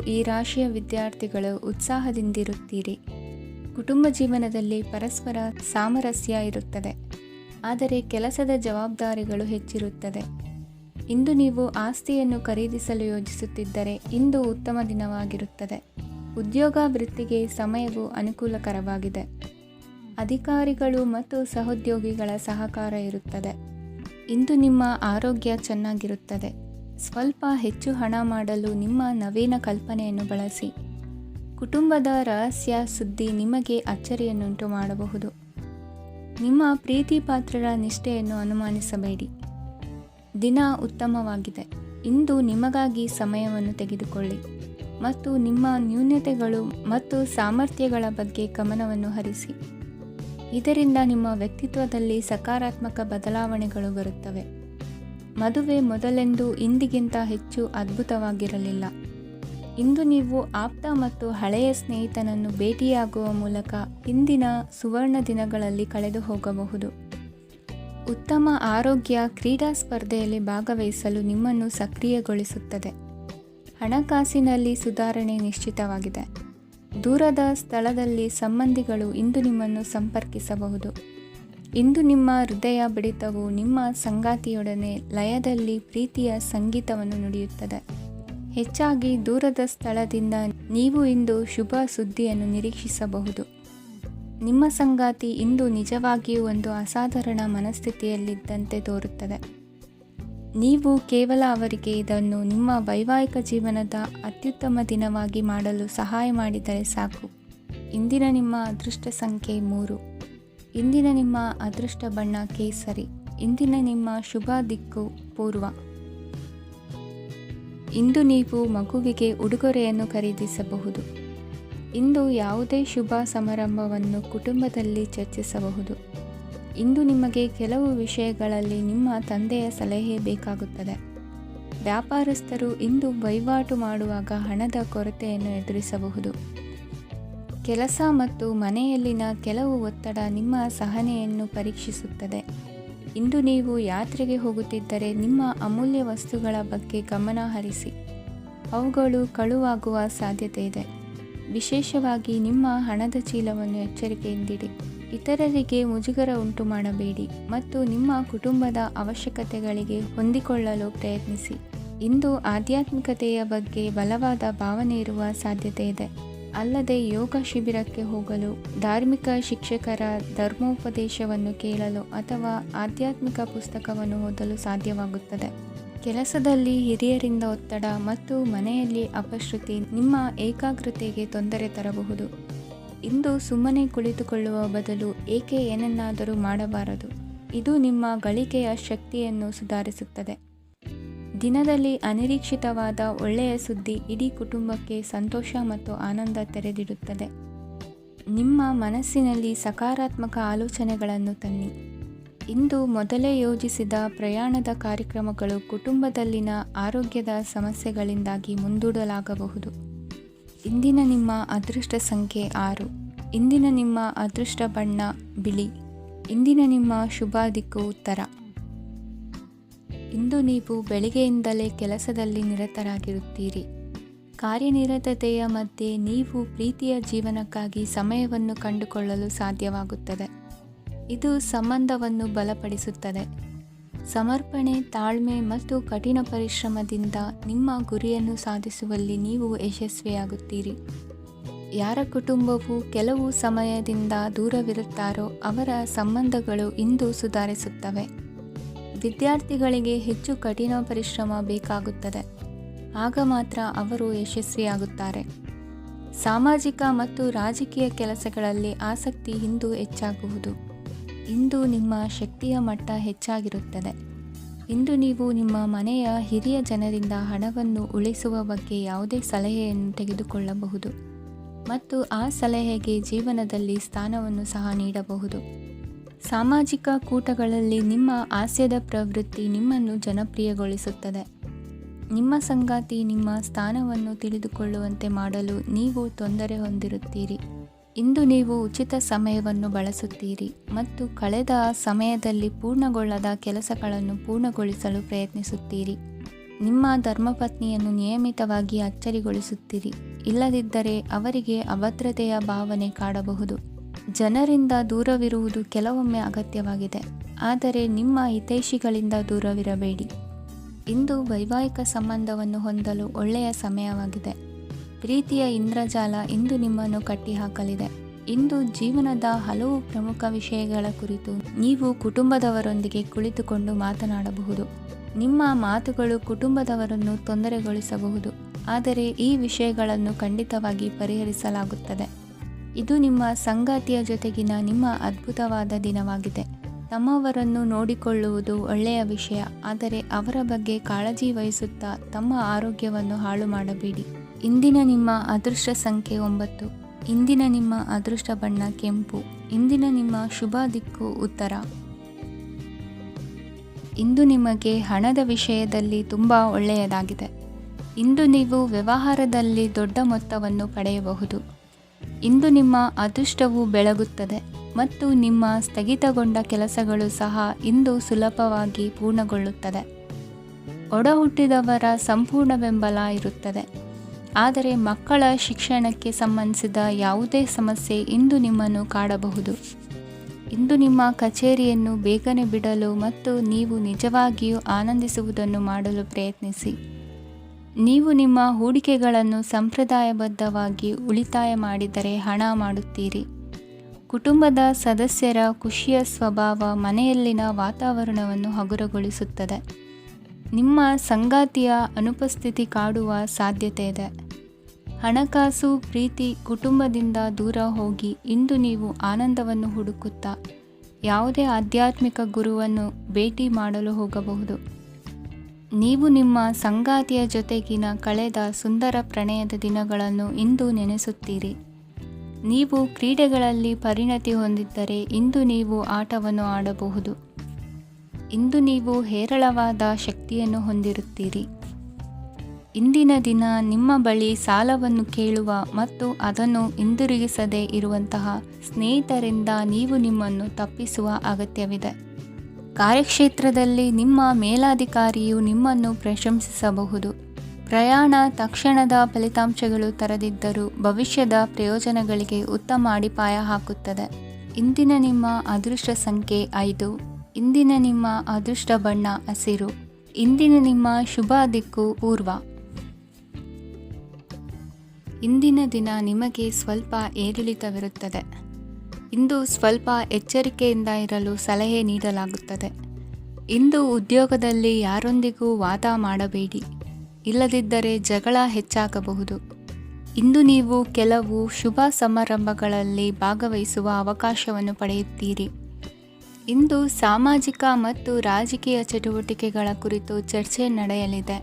ಈ ರಾಶಿಯ ವಿದ್ಯಾರ್ಥಿಗಳು ಉತ್ಸಾಹದಿಂದಿರುತ್ತೀರಿ. ಕುಟುಂಬ ಜೀವನದಲ್ಲಿ ಪರಸ್ಪರ ಸಾಮರಸ್ಯ ಇರುತ್ತದೆ, ಆದರೆ ಕೆಲಸದ ಜವಾಬ್ದಾರಿಗಳು ಹೆಚ್ಚಿರುತ್ತದೆ. ಇಂದು ನೀವು ಆಸ್ತಿಯನ್ನು ಖರೀದಿಸಲು ಯೋಜಿಸುತ್ತಿದ್ದರೆ ಇಂದು ಉತ್ತಮ ದಿನವಾಗಿರುತ್ತದೆ. ಉದ್ಯೋಗ ವೃತ್ತಿಗೆ ಸಮಯವು ಅನುಕೂಲಕರವಾಗಿದೆ. ಅಧಿಕಾರಿಗಳು ಮತ್ತು ಸಹೋದ್ಯೋಗಿಗಳ ಸಹಕಾರ ಇರುತ್ತದೆ. ಇಂದು ನಿಮ್ಮ ಆರೋಗ್ಯ ಚೆನ್ನಾಗಿರುತ್ತದೆ. ಸ್ವಲ್ಪ ಹೆಚ್ಚು ಹಣ ಮಾಡಲು ನಿಮ್ಮ ನವೀನ ಕಲ್ಪನೆಯನ್ನು ಬಳಸಿ. ಕುಟುಂಬದ ರಹಸ್ಯ ಸುದ್ದಿ ನಿಮಗೆ ಅಚ್ಚರಿಯನ್ನುಂಟು ಮಾಡಬಹುದು. ನಿಮ್ಮ ಪ್ರೀತಿ ಪಾತ್ರರ ನಿಷ್ಠೆಯನ್ನು ಅನುಮಾನಿಸಬೇಡಿ. ದಿನ ಉತ್ತಮವಾಗಿದೆ. ಇಂದು ನಿಮಗಾಗಿ ಸಮಯವನ್ನು ತೆಗೆದುಕೊಳ್ಳಿ ಮತ್ತು ನಿಮ್ಮ ನ್ಯೂನತೆಗಳು ಮತ್ತು ಸಾಮರ್ಥ್ಯಗಳ ಬಗ್ಗೆ ಗಮನವನ್ನು ಹರಿಸಿ. ಇದರಿಂದ ನಿಮ್ಮ ವ್ಯಕ್ತಿತ್ವದಲ್ಲಿ ಸಕಾರಾತ್ಮಕ ಬದಲಾವಣೆಗಳು ಬರುತ್ತವೆ. ಮದುವೆ ಮೊದಲೆಂದು ಇಂದಿಗಿಂತ ಹೆಚ್ಚು ಅದ್ಭುತವಾಗಿರಲಿಲ್ಲ. ಇಂದು ನೀವು ಆಪ್ತ ಮತ್ತು ಹಳೆಯ ಸ್ನೇಹಿತನನ್ನು ಭೇಟಿಯಾಗುವ ಮೂಲಕ ಹಿಂದಿನ ಸುವರ್ಣ ದಿನಗಳಲ್ಲಿ ಕಳೆದು ಹೋಗಬಹುದು. ಉತ್ತಮ ಆರೋಗ್ಯ ಕ್ರೀಡಾ ಸ್ಪರ್ಧೆಯಲ್ಲಿ ಭಾಗವಹಿಸಲು ನಿಮ್ಮನ್ನು ಸಕ್ರಿಯಗೊಳಿಸುತ್ತದೆ. ಹಣಕಾಸಿನಲ್ಲಿ ಸುಧಾರಣೆ ನಿಶ್ಚಿತವಾಗಿದೆ. ದೂರದ ಸ್ಥಳದಲ್ಲಿ ಸಂಬಂಧಿಗಳು ಇಂದು ನಿಮ್ಮನ್ನು ಸಂಪರ್ಕಿಸಬಹುದು. ಇಂದು ನಿಮ್ಮ ಹೃದಯ ಬಡಿತವು ನಿಮ್ಮ ಸಂಗಾತಿಯೊಡನೆ ಲಯದಲ್ಲಿ ಪ್ರೀತಿಯ ಸಂಗೀತವನ್ನು ನುಡಿಯುತ್ತದೆ. ಹೆಚ್ಚಾಗಿ ದೂರದ ಸ್ಥಳದಿಂದ ನೀವು ಇಂದು ಶುಭ ಸುದ್ದಿಯನ್ನು ನಿರೀಕ್ಷಿಸಬಹುದು. ನಿಮ್ಮ ಸಂಗಾತಿ ಇಂದು ನಿಜವಾಗಿಯೂ ಒಂದು ಅಸಾಧಾರಣ ಮನಸ್ಥಿತಿಯಲ್ಲಿದ್ದಂತೆ ತೋರುತ್ತದೆ. ನೀವು ಕೇವಲ ಅವರಿಗೆ ಇದನ್ನು ನಿಮ್ಮ ವೈವಾಹಿಕ ಜೀವನದ ಅತ್ಯುತ್ತಮ ದಿನವಾಗಿ ಮಾಡಲು ಸಹಾಯ ಮಾಡಿದರೆ ಸಾಕು. ಇಂದಿನ ನಿಮ್ಮ ಅದೃಷ್ಟ ಸಂಖ್ಯೆ 3. ಇಂದಿನ ನಿಮ್ಮ ಅದೃಷ್ಟ ಬಣ್ಣ ಕೇಸರಿ. ಇಂದಿನ ನಿಮ್ಮ ಶುಭ ದಿಕ್ಕು ಪೂರ್ವ. ಇಂದು ನೀವು ಮಗುವಿಗೆ ಉಡುಗೊರೆಯನ್ನು ಖರೀದಿಸಬಹುದು. ಇಂದು ಯಾವುದೇ ಶುಭ ಸಮಾರಂಭವನ್ನು ಕುಟುಂಬದಲ್ಲಿ ಚರ್ಚಿಸಬಹುದು. ಇಂದು ನಿಮಗೆ ಕೆಲವು ವಿಷಯಗಳಲ್ಲಿ ನಿಮ್ಮ ತಂದೆಯ ಸಲಹೆ ಬೇಕಾಗುತ್ತದೆ. ವ್ಯಾಪಾರಸ್ಥರು ಇಂದು ವಹಿವಾಟು ಮಾಡುವಾಗ ಹಣದ ಕೊರತೆಯನ್ನು ಎದುರಿಸಬಹುದು. ಕೆಲಸ ಮತ್ತು ಮನೆಯಲ್ಲಿನ ಕೆಲವು ಒತ್ತಡ ನಿಮ್ಮ ಸಹನೆಯನ್ನು ಪರೀಕ್ಷಿಸುತ್ತದೆ. ಇಂದು ನೀವು ಯಾತ್ರೆಗೆ ಹೋಗುತ್ತಿದ್ದರೆ ನಿಮ್ಮ ಅಮೂಲ್ಯ ವಸ್ತುಗಳ ಬಗ್ಗೆ ಗಮನ ಹರಿಸಿ. ಅವುಗಳು ಕಳುವಾಗುವ ಸಾಧ್ಯತೆ ಇದೆ. ವಿಶೇಷವಾಗಿ ನಿಮ್ಮ ಹಣದ ಚೀಲವನ್ನು ಎಚ್ಚರಿಕೆಯಿಂದಿಡಿ. ಇತರರಿಗೆ ಮುಜುಗರ ಉಂಟು ಮಾಡಬೇಡಿ ಮತ್ತು ನಿಮ್ಮ ಕುಟುಂಬದ ಅವಶ್ಯಕತೆಗಳಿಗೆ ಹೊಂದಿಕೊಳ್ಳಲು ಪ್ರಯತ್ನಿಸಿ. ಇಂದು ಆಧ್ಯಾತ್ಮಿಕತೆಯ ಬಗ್ಗೆ ಬಲವಾದ ಭಾವನೆ ಇರುವ ಸಾಧ್ಯತೆ ಇದೆ. ಅಲ್ಲದೆ ಯೋಗ ಶಿಬಿರಕ್ಕೆ ಹೋಗಲು, ಧಾರ್ಮಿಕ ಶಿಕ್ಷಕರ ಧರ್ಮೋಪದೇಶವನ್ನು ಕೇಳಲು ಅಥವಾ ಆಧ್ಯಾತ್ಮಿಕ ಪುಸ್ತಕವನ್ನು ಓದಲು ಸಾಧ್ಯವಾಗುತ್ತದೆ. ಕೆಲಸದಲ್ಲಿ ಹಿರಿಯರಿಂದ ಒತ್ತಡ ಮತ್ತು ಮನೆಯಲ್ಲಿ ಅಪಶ್ರುತಿ ನಿಮ್ಮ ಏಕಾಗ್ರತೆಗೆ ತೊಂದರೆ ತರಬಹುದು. ಇಂದು ಸುಮ್ಮನೆ ಕುಳಿತುಕೊಳ್ಳುವ ಬದಲು ಏಕೆ ಏನನ್ನಾದರೂ ಮಾಡಬಾರದು. ಇದು ನಿಮ್ಮ ಗಳಿಕೆಯ ಶಕ್ತಿಯನ್ನು ಸುಧಾರಿಸುತ್ತದೆ. ದಿನದಲ್ಲಿ ಅನಿರೀಕ್ಷಿತವಾದ ಒಳ್ಳೆಯ ಸುದ್ದಿ ಇಡೀ ಕುಟುಂಬಕ್ಕೆ ಸಂತೋಷ ಮತ್ತು ಆನಂದ ತೆರೆದಿಡುತ್ತದೆ. ನಿಮ್ಮ ಮನಸ್ಸಿನಲ್ಲಿ ಸಕಾರಾತ್ಮಕ ಆಲೋಚನೆಗಳನ್ನು ತನ್ನಿ. ಇಂದು ಮೊದಲೇ ಯೋಜಿಸಿದ ಪ್ರಯಾಣದ ಕಾರ್ಯಕ್ರಮಗಳು ಕುಟುಂಬದಲ್ಲಿನ ಆರೋಗ್ಯದ ಸಮಸ್ಯೆಗಳಿಂದಾಗಿ ಮುಂದೂಡಲಾಗಬಹುದು. ಇಂದಿನ ನಿಮ್ಮ ಅದೃಷ್ಟ ಸಂಖ್ಯೆ 6. ಇಂದಿನ ನಿಮ್ಮ ಅದೃಷ್ಟ ಬಣ್ಣ ಬಿಳಿ. ಇಂದಿನ ನಿಮ್ಮ ಶುಭ ದಿಕ್ಕು ಉತ್ತರ. ಇಂದು ನೀವು ಬೆಳಿಗ್ಗೆಯಿಂದಲೇ ಕೆಲಸದಲ್ಲಿ ನಿರತರಾಗಿರುತ್ತೀರಿ. ಕಾರ್ಯನಿರತತೆಯ ಮಧ್ಯೆ ನೀವು ಪ್ರೀತಿಯ ಜೀವನಕ್ಕಾಗಿ ಸಮಯವನ್ನು ಕಂಡುಕೊಳ್ಳಲು ಸಾಧ್ಯವಾಗುತ್ತದೆ. ಇದು ಸಂಬಂಧವನ್ನು ಬಲಪಡಿಸುತ್ತದೆ. ಸಮರ್ಪಣೆ, ತಾಳ್ಮೆ ಮತ್ತು ಕಠಿಣ ಪರಿಶ್ರಮದಿಂದ ನಿಮ್ಮ ಗುರಿಯನ್ನು ಸಾಧಿಸುವಲ್ಲಿ ನೀವು ಯಶಸ್ವಿಯಾಗುತ್ತೀರಿ. ಯಾರ ಕುಟುಂಬವು ಕೆಲವು ಸಮಯದಿಂದ ದೂರವಿರುತ್ತಾರೋ ಅವರ ಸಂಬಂಧಗಳು ಇಂದು ಸುಧಾರಿಸುತ್ತವೆ. ವಿದ್ಯಾರ್ಥಿಗಳಿಗೆ ಹೆಚ್ಚು ಕಠಿಣ ಪರಿಶ್ರಮ ಬೇಕಾಗುತ್ತದೆ. ಆಗ ಮಾತ್ರ ಅವರು ಯಶಸ್ವಿಯಾಗುತ್ತಾರೆ. ಸಾಮಾಜಿಕ ಮತ್ತು ರಾಜಕೀಯ ಕೆಲಸಗಳಲ್ಲಿ ಆಸಕ್ತಿ ಇಂದು ಹೆಚ್ಚಾಗುವುದು. ಇಂದು ನಿಮ್ಮ ಶಕ್ತಿಯ ಮಟ್ಟ ಹೆಚ್ಚಾಗಿರುತ್ತದೆ. ಇಂದು ನೀವು ನಿಮ್ಮ ಮನೆಯ ಹಿರಿಯ ಜನರಿಂದ ಹಣವನ್ನು ಉಳಿಸುವ ಬಗ್ಗೆ ಯಾವುದೇ ಸಲಹೆಯನ್ನು ತೆಗೆದುಕೊಳ್ಳಬಹುದು ಮತ್ತು ಆ ಸಲಹೆಗೆ ಜೀವನದಲ್ಲಿ ಸ್ಥಾನವನ್ನು ಸಹ ನೀಡಬಹುದು. ಸಾಮಾಜಿಕ ಕೂಟಗಳಲ್ಲಿ ನಿಮ್ಮ ಹಾಸ್ಯದ ಪ್ರವೃತ್ತಿ ನಿಮ್ಮನ್ನು ಜನಪ್ರಿಯಗೊಳಿಸುತ್ತದೆ. ನಿಮ್ಮ ಸಂಗಾತಿ ನಿಮ್ಮ ಸ್ಥಾನವನ್ನು ತಿಳಿದುಕೊಳ್ಳುವಂತೆ ಮಾಡಲು ನೀವು ತೊಂದರೆ ಹೊಂದಿರುತ್ತೀರಿ. ಇಂದು ನೀವು ಉಚಿತ ಸಮಯವನ್ನು ಬಳಸುತ್ತೀರಿ ಮತ್ತು ಕಳೆದ ಸಮಯದಲ್ಲಿ ಪೂರ್ಣಗೊಳ್ಳದ ಕೆಲಸಗಳನ್ನು ಪೂರ್ಣಗೊಳಿಸಲು ಪ್ರಯತ್ನಿಸುತ್ತೀರಿ. ನಿಮ್ಮ ಧರ್ಮಪತ್ನಿಯನ್ನು ನಿಯಮಿತವಾಗಿ ಅಚ್ಚರಿಗೊಳಿಸುತ್ತೀರಿ. ಇಲ್ಲದಿದ್ದರೆ ಅವರಿಗೆ ಅಭದ್ರತೆಯ ಭಾವನೆ ಕಾಡಬಹುದು. ಜನರಿಂದ ದೂರವಿರುವುದು ಕೆಲವೊಮ್ಮೆ ಅಗತ್ಯವಾಗಿದೆ, ಆದರೆ ನಿಮ್ಮ ಹಿತೈಷಿಗಳಿಂದ ದೂರವಿರಬೇಡಿ. ಇಂದು ವೈವಾಹಿಕ ಸಂಬಂಧವನ್ನು ಹೊಂದಲು ಒಳ್ಳೆಯ ಸಮಯವಾಗಿದೆ. ಪ್ರೀತಿಯ ಇಂದ್ರಜಾಲ ಇಂದು ನಿಮ್ಮನ್ನು ಕಟ್ಟಿಹಾಕಲಿದೆ. ಇಂದು ಜೀವನದ ಹಲವು ಪ್ರಮುಖ ವಿಷಯಗಳ ಕುರಿತು ನೀವು ಕುಟುಂಬದವರೊಂದಿಗೆ ಕುಳಿತುಕೊಂಡು ಮಾತನಾಡಬಹುದು. ನಿಮ್ಮ ಮಾತುಗಳು ಕುಟುಂಬದವರನ್ನು ತೊಂದರೆಗೊಳಿಸಬಹುದು, ಆದರೆ ಈ ವಿಷಯಗಳನ್ನು ಖಂಡಿತವಾಗಿ ಪರಿಹರಿಸಲಾಗುತ್ತದೆ. ಇದು ನಿಮ್ಮ ಸಂಗಾತಿಯ ಜೊತೆಗಿನ ನಿಮ್ಮ ಅದ್ಭುತವಾದ ದಿನವಾಗಿದೆ. ತಮ್ಮವರನ್ನು ನೋಡಿಕೊಳ್ಳುವುದು ಒಳ್ಳೆಯ ವಿಷಯ, ಆದರೆ ಅವರ ಬಗ್ಗೆ ಕಾಳಜಿ ವಹಿಸುತ್ತಾ ತಮ್ಮ ಆರೋಗ್ಯವನ್ನು ಹಾಳು ಮಾಡಬೇಡಿ. ಇಂದಿನ ನಿಮ್ಮ ಅದೃಷ್ಟ ಸಂಖ್ಯೆ 9. ಇಂದಿನ ನಿಮ್ಮ ಅದೃಷ್ಟ ಬಣ್ಣ ಕೆಂಪು. ಇಂದಿನ ನಿಮ್ಮ ಶುಭ ದಿಕ್ಕು ಉತ್ತರ. ಇಂದು ನಿಮಗೆ ಹಣದ ವಿಷಯದಲ್ಲಿ ತುಂಬ ಒಳ್ಳೆಯದಾಗಿದೆ. ಇಂದು ನೀವು ವ್ಯವಹಾರದಲ್ಲಿ ದೊಡ್ಡ ಮೊತ್ತವನ್ನು ಪಡೆಯಬಹುದು. ಇಂದು ನಿಮ್ಮ ಅದೃಷ್ಟವು ಬೆಳಗುತ್ತದೆ ಮತ್ತು ನಿಮ್ಮ ಸ್ಥಗಿತಗೊಂಡ ಕೆಲಸಗಳು ಸಹ ಇಂದು ಸುಲಭವಾಗಿ ಪೂರ್ಣಗೊಳ್ಳುತ್ತದೆ. ಒಡಹುಟ್ಟಿದವರ ಸಂಪೂರ್ಣ ಬೆಂಬಲ ಇರುತ್ತದೆ, ಆದರೆ ಮಕ್ಕಳ ಶಿಕ್ಷಣಕ್ಕೆ ಸಂಬಂಧಿಸಿದ ಯಾವುದೇ ಸಮಸ್ಯೆ ಇಂದು ನಿಮ್ಮನ್ನು ಕಾಡಬಹುದು. ಇಂದು ನಿಮ್ಮ ಕಚೇರಿಯನ್ನು ಬೇಗನೆ ಬಿಡಲು ಮತ್ತು ನೀವು ನಿಜವಾಗಿಯೂ ಆನಂದಿಸುವುದನ್ನು ಮಾಡಲು ಪ್ರಯತ್ನಿಸಿ. ನೀವು ನಿಮ್ಮ ಹೂಡಿಕೆಗಳನ್ನು ಸಂಪ್ರದಾಯಬದ್ಧವಾಗಿ ಉಳಿತಾಯ ಮಾಡಿದರೆ ಹಣ ಮಾಡುತ್ತೀರಿ. ಕುಟುಂಬದ ಸದಸ್ಯರ ಖುಷಿಯ ಸ್ವಭಾವ ಮನೆಯಲ್ಲಿನ ವಾತಾವರಣವನ್ನು ಹಗುರಗೊಳಿಸುತ್ತದೆ. ನಿಮ್ಮ ಸಂಗಾತಿಯ ಅನುಪಸ್ಥಿತಿ ಕಾಡುವ ಸಾಧ್ಯತೆ ಇದೆ. ಹಣಕಾಸು, ಪ್ರೀತಿ, ಕುಟುಂಬದಿಂದ ದೂರ ಹೋಗಿ ಇಂದು ನೀವು ಆನಂದವನ್ನು ಹುಡುಕುತ್ತಾ ಯಾವುದೇ ಆಧ್ಯಾತ್ಮಿಕ ಗುರುವನ್ನು ಭೇಟಿ ಮಾಡಲು ಹೋಗಬಹುದು. ನೀವು ನಿಮ್ಮ ಸಂಗಾತಿಯ ಜೊತೆಗಿನ ಕಳೆದ ಸುಂದರ ಪ್ರಣಯದ ದಿನಗಳನ್ನು ಇಂದು ನೆನೆಸುತ್ತೀರಿ. ನೀವು ಕ್ರೀಡೆಗಳಲ್ಲಿ ಪರಿಣತಿ ಹೊಂದಿದ್ದರೆ ಇಂದು ನೀವು ಆಟವನ್ನು ಆಡಬಹುದು. ಇಂದು ನೀವು ಹೇರಳವಾದ ಶಕ್ತಿಯನ್ನು ಹೊಂದಿರುತ್ತೀರಿ. ಇಂದಿನ ದಿನ ನಿಮ್ಮ ಬಳಿ ಸಾಲವನ್ನು ಕೇಳುವ ಮತ್ತು ಅದನ್ನು ಹಿಂದಿರುಗಿಸದೇ ಇರುವಂತಹ ಸ್ನೇಹಿತರಿಂದ ನೀವು ನಿಮ್ಮನ್ನು ತಪ್ಪಿಸುವ ಅಗತ್ಯವಿದೆ. ಕಾರ್ಯಕ್ಷೇತ್ರದಲ್ಲಿ ನಿಮ್ಮ ಮೇಲಾಧಿಕಾರಿಯು ನಿಮ್ಮನ್ನು ಪ್ರಶಂಸಿಸಬಹುದು. ಪ್ರಯಾಣ ತಕ್ಷಣದ ಫಲಿತಾಂಶಗಳು ತರದಿದ್ದರೂ ಭವಿಷ್ಯದ ಪ್ರಯೋಜನಗಳಿಗೆ ಉತ್ತಮ ಅಡಿಪಾಯ ಹಾಕುತ್ತದೆ. ಇಂದಿನ ನಿಮ್ಮ ಅದೃಷ್ಟ ಸಂಖ್ಯೆ 5. ಇಂದಿನ ನಿಮ್ಮ ಅದೃಷ್ಟ ಬಣ್ಣ ಹಸಿರು. ಇಂದಿನ ನಿಮ್ಮ ಶುಭ ದಿಕ್ಕು ಪೂರ್ವ. ಇಂದಿನ ದಿನ ನಿಮಗೆ ಸ್ವಲ್ಪ ಏರಿಳಿತವಿರುತ್ತದೆ. ಇಂದು ಸ್ವಲ್ಪ ಎಚ್ಚರಿಕೆಯಿಂದ ಇರಲು ಸಲಹೆ ನೀಡಲಾಗುತ್ತದೆ. ಇಂದು ಉದ್ಯೋಗದಲ್ಲಿ ಯಾರೊಂದಿಗೂ ವಾದ ಮಾಡಬೇಡಿ, ಇಲ್ಲದಿದ್ದರೆ ಜಗಳ ಹೆಚ್ಚಾಗಬಹುದು. ಇಂದು ನೀವು ಕೆಲವು ಶುಭ ಸಮಾರಂಭಗಳಲ್ಲಿ ಭಾಗವಹಿಸುವ ಅವಕಾಶವನ್ನು ಪಡೆಯುತ್ತೀರಿ. ಇಂದು ಸಾಮಾಜಿಕ ಮತ್ತು ರಾಜಕೀಯ ಚಟುವಟಿಕೆಗಳ ಕುರಿತು ಚರ್ಚೆ ನಡೆಯಲಿದೆ.